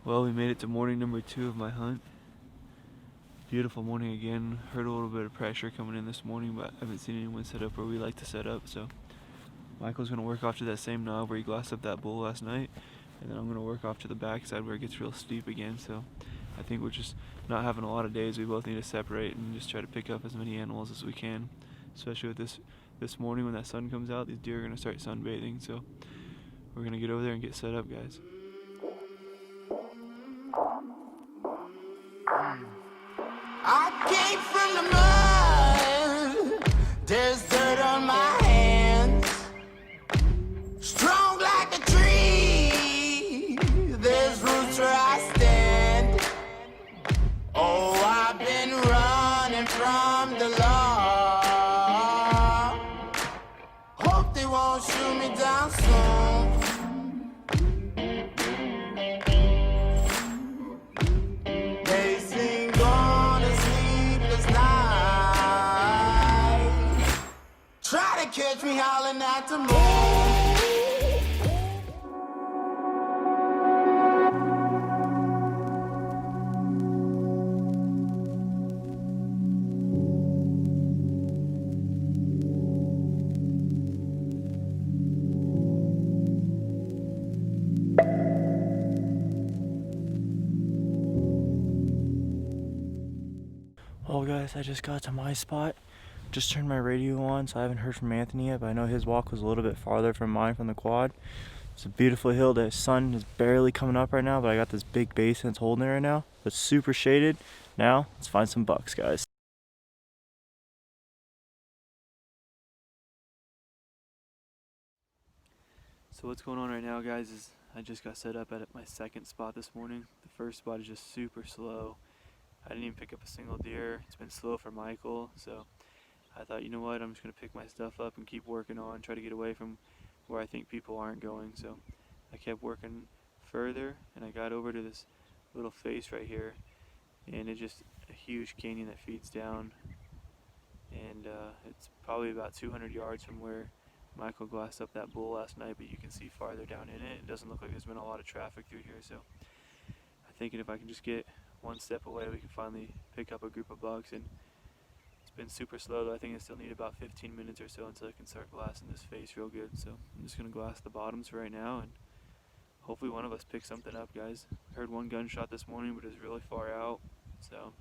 Well, we made it to morning number 2 of my hunt. Beautiful morning again. Heard a little bit of pressure coming in this morning, but I haven't seen anyone set up where we like to set up. So Michael's going to work off to that same knob where he glassed up that bull last night, and then I'm going to work off to the backside where it gets real steep again. So I think we're just not having a lot of days. We both need to separate and just try to pick up as many animals as we can, especially with this morning when that sun comes out. These deer are going to start sunbathing, so we're going to get over there and get set up, guys. I came from the mud, there's dirt on my hands. Strong like a tree, there's roots where I stand. Oh, I've been running from the law. Hope they won't shoot me down soon. They sing on a sleepless night. Try to catch me howling at the moon. Well guys, I just got to my spot. Just turned my radio on, so I haven't heard from Anthony yet, but I know his walk was a little bit farther from mine from the quad. It's a beautiful hill. The sun is barely coming up right now, but I got this big basin that's holding it right now. It's super shaded. Now, let's find some bucks, guys. So what's going on right now, guys, is I just got set up at my second spot this morning. The first spot is just super slow. I didn't even pick up a single deer. It's been slow for Michael, so I thought, you know what, I'm just going to pick my stuff up and keep working on, try to get away from where I think people aren't going. So I kept working further, and I got over to this little face right here, and it's just a huge canyon that feeds down, and it's probably about 200 yards from where Michael glassed up that bull last night, but you can see farther down in it. It doesn't look like there's been a lot of traffic through here, so I'm thinking if I can just get one step away, we can finally pick up a group of bucks. And it's been super slow, though. I think I still need about 15 minutes or so until I can start glassing this face real good. So I'm just going to glass the bottoms for right now, and hopefully one of us picks something up, guys. I heard one gunshot this morning, but it was really far out. So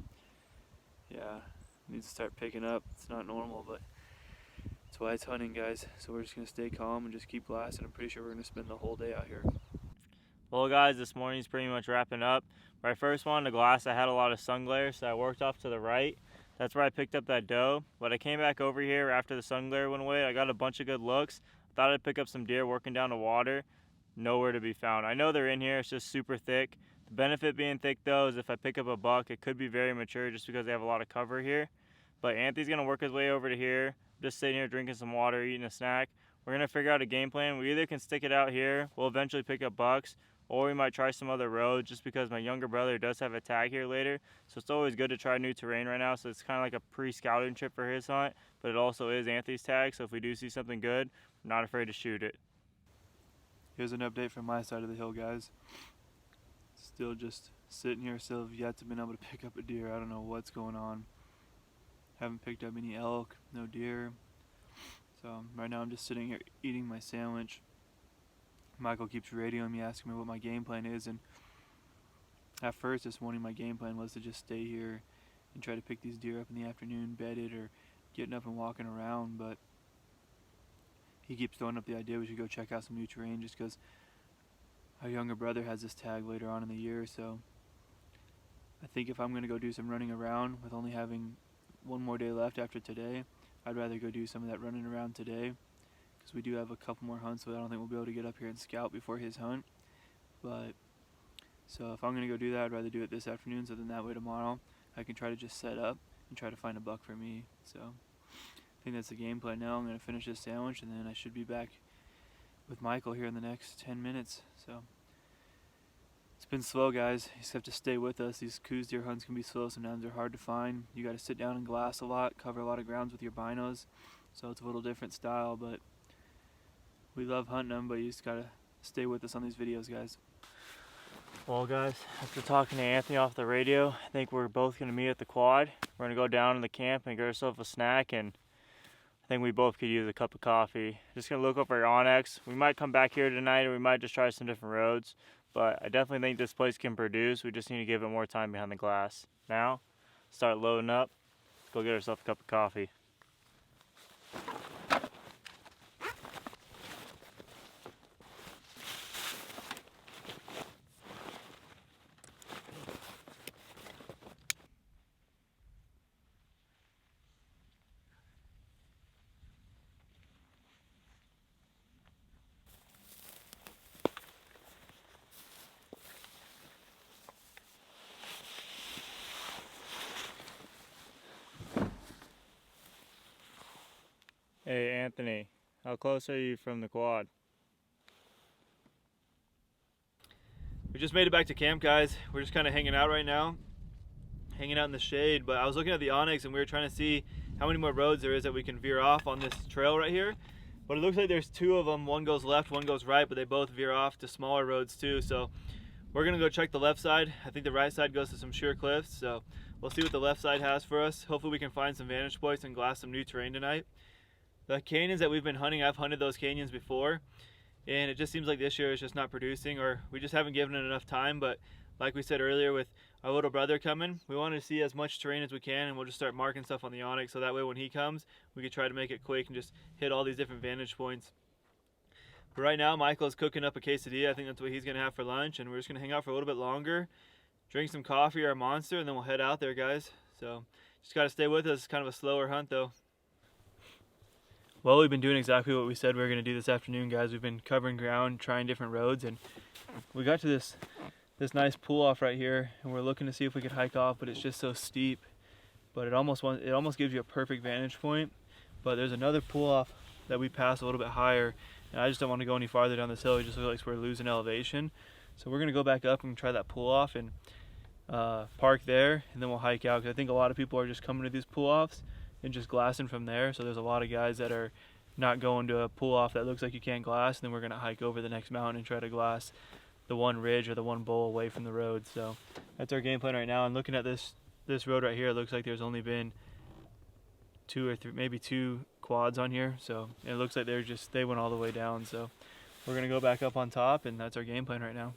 yeah, needs to start picking up. It's not normal, but that's why it's hunting, guys. So we're just going to stay calm and just keep glassing. I'm pretty sure we're going to spend the whole day out here. Well guys, this morning's pretty much wrapping up. Where I first wanted to glass, I had a lot of sun glare, so I worked off to the right. That's where I picked up that doe. But I came back over here after the sun glare went away. I got a bunch of good looks. Thought I'd pick up some deer working down the water. Nowhere to be found. I know they're in here, it's just super thick. The benefit being thick though is if I pick up a buck, it could be very mature just because they have a lot of cover here. But Anthony's gonna work his way over to here. Just sitting here drinking some water, eating a snack. We're gonna figure out a game plan. We either can stick it out here, we'll eventually pick up bucks, or we might try some other roads just because my younger brother does have a tag here later. So it's always good to try new terrain right now. So it's kind of like a pre-scouting trip for his hunt, but it also is Anthony's tag. So if we do see something good, we're not afraid to shoot it. Here's an update from my side of the hill, guys. Still just sitting here, still have yet to been able to pick up a deer. I don't know what's going on. Haven't picked up any elk, no deer. So right now I'm just sitting here eating my sandwich. Michael keeps radioing me, asking me what my game plan is, and at first this morning my game plan was to just stay here and try to pick these deer up in the afternoon, bedded or getting up and walking around, but he keeps throwing up the idea we should go check out some new terrain just because our younger brother has this tag later on in the year. So I think if I'm going to go do some running around with only having one more day left after today, I'd rather go do some of that running around today, because we do have a couple more hunts, so I don't think we'll be able to get up here and scout before his hunt. But so if I'm going to go do that, I'd rather do it this afternoon, so then that way tomorrow I can try to just set up and try to find a buck for me. So I think that's the game plan now. I'm going to finish this sandwich, and then I should be back with Michael here in the next 10 minutes. So it's been slow, guys. You just have to stay with us. These Coues deer hunts can be slow. Sometimes they're hard to find. You got to sit down and glass a lot, cover a lot of grounds with your binos. So it's a little different style, but we love hunting them, but you just got to stay with us on these videos, guys. Well guys, after talking to Anthony off the radio, I think we're both going to meet at the quad. We're going to go down to the camp and get ourselves a snack, and I think we both could use a cup of coffee. Just going to look up our Onyx. We might come back here tonight, or we might just try some different roads, but I definitely think this place can produce. We just need to give it more time behind the glass. Now, start loading up. Let's go get ourselves a cup of coffee. Hey Anthony, how close are you from the quad? We just made it back to camp, guys. We're just kind of hanging out right now, hanging out in the shade, but I was looking at the Onyx and we were trying to see how many more roads there is that we can veer off on this trail right here. But it looks like there's two of them. One goes left, one goes right, but they both veer off to smaller roads too. So we're gonna go check the left side. I think the right side goes to some sheer cliffs, so we'll see what the left side has for us. Hopefully we can find some vantage points and glass some new terrain tonight. The canyons that we've been hunting, I've hunted those canyons before, and it just seems like this year is just not producing, or we just haven't given it enough time. But like we said earlier, with our little brother coming, we want to see as much terrain as we can, and we'll just start marking stuff on the Onyx, so that way when he comes, we can try to make it quick and just hit all these different vantage points. But right now, Michael's cooking up a quesadilla. I think that's what he's going to have for lunch, and we're just going to hang out for a little bit longer, drink some coffee or a Monster, and then we'll head out there, guys. So just got to stay with us. It's kind of a slower hunt, though. Well, we've been doing exactly what we said we were going to do this afternoon, guys. We've been covering ground, trying different roads, and we got to this nice pull off right here, and we're looking to see if we could hike off, but it's just so steep. But it almost gives you a perfect vantage point. But there's another pull off that we pass a little bit higher, and I just don't want to go any farther down this hill. It just looks like we're losing elevation. So we're going to go back up and try that pull off and park there, and then we'll hike out, because I think a lot of people are just coming to these pull offs and just glassing from there. So there's a lot of guys that are not going to a pull off that looks like you can't glass, and then we're going to hike over the next mountain and try to glass the one ridge or the one bowl away from the road. So that's our game plan right now. And looking at this road right here, it looks like there's only been 2 or 3, maybe 2 quads on here. So it looks like they went all the way down. So we're going to go back up on top, and that's our game plan right now.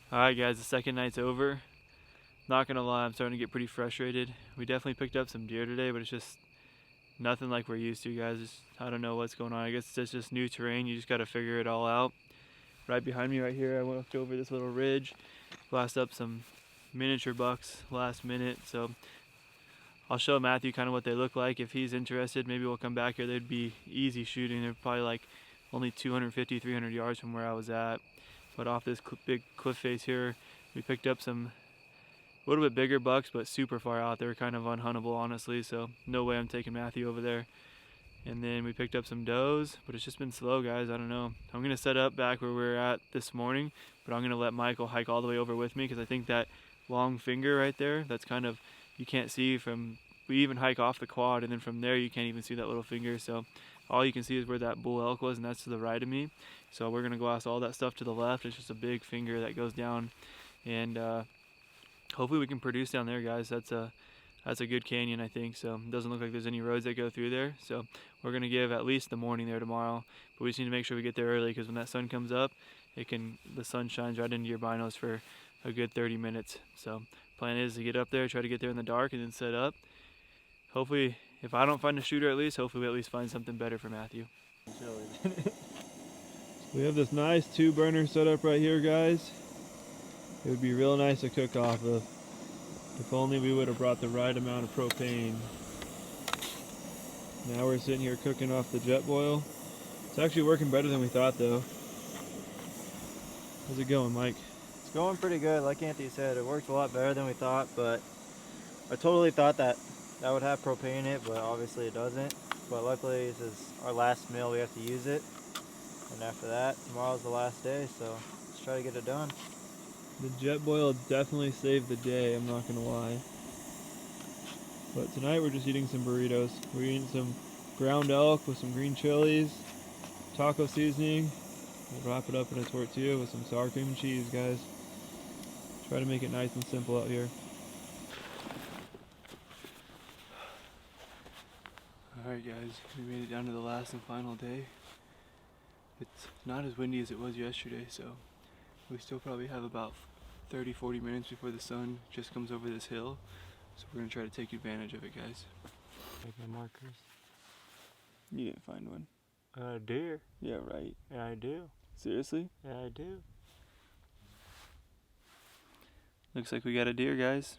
Alright guys, the second night's over. Not gonna lie, I'm starting to get pretty frustrated. We definitely picked up some deer today, but it's just nothing like we're used to, guys. I don't know what's going on. I guess it's just new terrain. You just gotta figure it all out. Right behind me right here, I walked over this little ridge, glassed up some miniature bucks last minute. So I'll show Matthew kind of what they look like. If he's interested, maybe we'll come back here. They'd be easy shooting. They're probably like only 250, 300 yards from where I was at. But off this big cliff face here, we picked up some a little bit bigger bucks, but super far out. They were kind of unhuntable, honestly, so no way I'm taking Matthew over there. And then we picked up some does, but it's just been slow, guys. I don't know. I'm going to set up back where we were at this morning, but I'm going to let Michael hike all the way over with me, because I think that long finger right there, that's kind of, you can't see from, we even hike off the quad, and then from there you can't even see that little finger. So all you can see is where that bull elk was, and that's to the right of me. So we're gonna glass all that stuff to the left. It's just a big finger that goes down, and hopefully we can produce down there, guys. That's a good canyon, I think. So it doesn't look like there's any roads that go through there. So we're gonna give at least the morning there tomorrow, but we just need to make sure we get there early, because when that sun comes up, the sun shines right into your binos for a good 30 minutes. So plan is to get up there, try to get there in the dark, and then set up. Hopefully, if I don't find a shooter, at least, hopefully we at least find something better for Matthew. We have this nice 2-burner set up right here, guys. It would be real nice to cook off of. If only we would have brought the right amount of propane. Now we're sitting here cooking off the jet boil. It's actually working better than we thought, though. How's it going, Mike? It's going pretty good. Like Anthony said, it works a lot better than we thought, but I totally thought that would have propane in it, but obviously it doesn't. But luckily, this is our last meal, we have to use it. And after that, tomorrow's the last day, so let's try to get it done. The jet boil definitely saved the day, I'm not gonna lie. But tonight we're just eating some burritos. We're eating some ground elk with some green chilies, taco seasoning. We'll wrap it up in a tortilla with some sour cream and cheese, guys. Try to make it nice and simple out here. Alright guys, we made it down to the last and final day. It's not as windy as it was yesterday, so we still probably have about 30-40 minutes before the sun just comes over this hill. So we're going to try to take advantage of it, guys. Make my markers. You didn't find one. Deer. Yeah, right. Yeah, I do. Seriously? Yeah, I do. Looks like we got a deer, guys.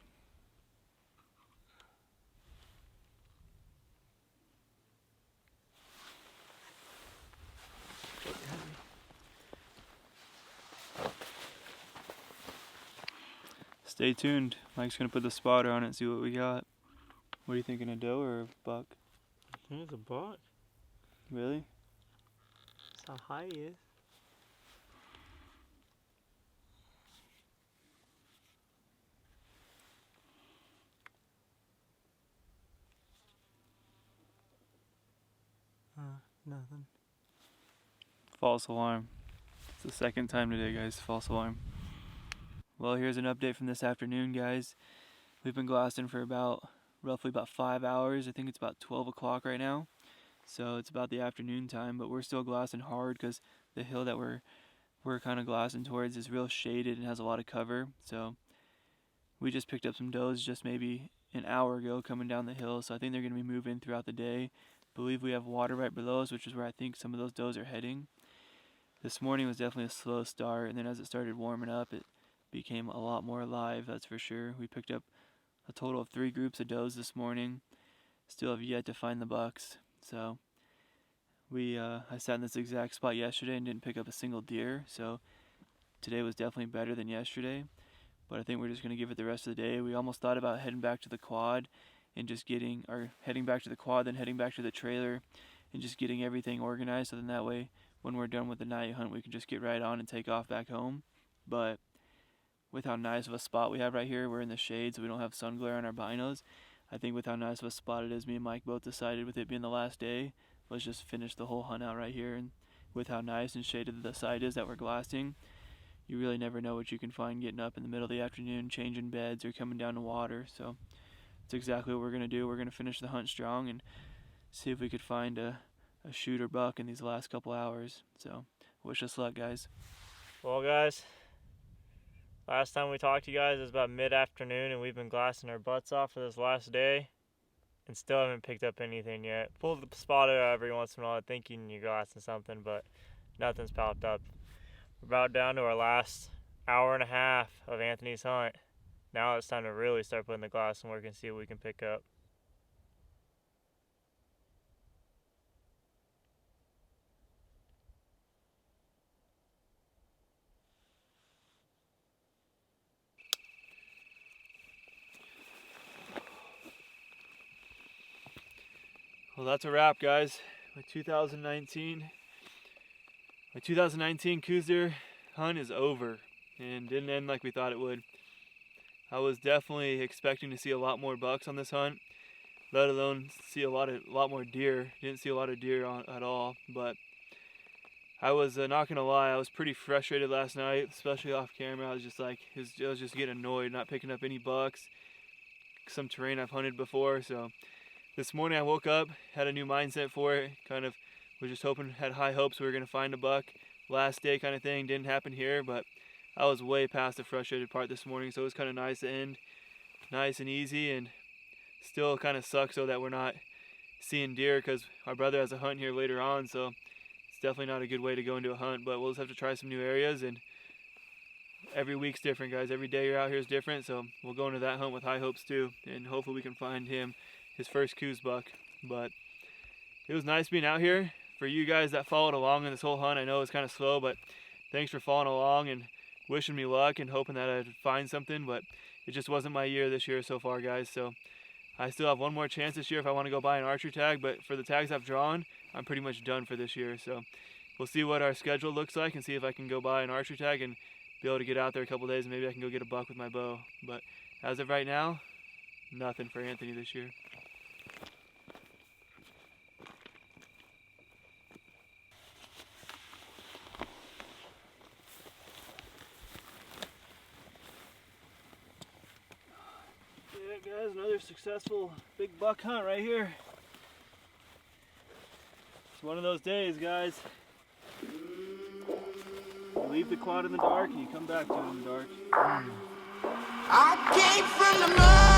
Stay tuned. Mike's gonna put the spotter on it and see what we got. What are you thinking, a doe or a buck? I think it's a buck. Really? That's how high he is. Nothing. False alarm. It's the second time today, guys. False alarm. Well, here's an update from this afternoon, guys. We've been glassing for roughly about 5 hours. I think it's about 12 o'clock right now. So it's about the afternoon time, but we're still glassing hard because the hill that we're kind of glassing towards is real shaded and has a lot of cover. So we just picked up some does just maybe an hour ago coming down the hill. So I think they're going to be moving throughout the day. I believe we have water right below us, which is where I think some of those does are heading. This morning was definitely a slow start, and then as it started warming up, it became a lot more alive, that's for sure. We picked up a total of 3 groups of does this morning. Still have yet to find the bucks. So I sat in this exact spot yesterday and didn't pick up a single deer. So today was definitely better than yesterday. But I think we're just going to give it the rest of the day. We almost thought about heading back to the quad and just heading back to the quad, then heading back to the trailer and just getting everything organized. So then that way, when we're done with the night hunt, we can just get right on and take off back home. But with how nice of a spot we have right here, we're in the shade, so we don't have sun glare on our binos. I think with how nice of a spot it is, me and Mike both decided with it being the last day, let's just finish the whole hunt out right here. And with how nice and shaded the site is that we're glassing, you really never know what you can find getting up in the middle of the afternoon, changing beds or coming down to water. So that's exactly what we're going to do. We're going to finish the hunt strong and see if we could find a shoot or buck in these last couple hours. So wish us luck, guys. Well, guys, last time we talked to you guys was about mid-afternoon, and we've been glassing our butts off for this last day and still haven't picked up anything yet. Pulled the spotter out every once in a while thinking you're glassing something, but nothing's popped up. We're about down to our last hour and a half of Anthony's hunt. Now it's time to really start putting the glass in work and see what we can pick up. Well, that's a wrap, guys. My 2019 Coues deer hunt is over and didn't end like we thought it would. I was definitely expecting to see a lot more bucks on this hunt, let alone see a lot more deer. Didn't see a lot of deer at all, but I was not gonna lie, I was pretty frustrated last night, especially off camera. I was just getting annoyed, not picking up any bucks. Some terrain I've hunted before, so this morning I woke up, had a new mindset for it, kind of was just hoping, had high hopes we were going to find a buck. Last day kind of thing, didn't happen here, but I was way past the frustrated part this morning, so it was kind of nice to end nice and easy, and still kind of sucks though that we're not seeing deer because our brother has a hunt here later on, so it's definitely not a good way to go into a hunt, but we'll just have to try some new areas, and every week's different, guys. Every day you're out here is different, so we'll go into that hunt with high hopes too, and hopefully we can find him his first Coues buck. But it was nice being out here. For you guys that followed along in this whole hunt, I know it's kind of slow, but thanks for following along and wishing me luck and hoping that I'd find something, but it just wasn't my year this year so far, guys. So I still have one more chance this year if I want to go buy an archery tag, but for the tags I've drawn, I'm pretty much done for this year. So we'll see what our schedule looks like and see if I can go buy an archery tag and be able to get out there a couple days and maybe I can go get a buck with my bow. But as of right now, nothing for Anthony this year. Yeah, guys, another successful big buck hunt right here. It's one of those days, guys. You leave the quad in the dark and you come back to it in the dark. I came from the mud.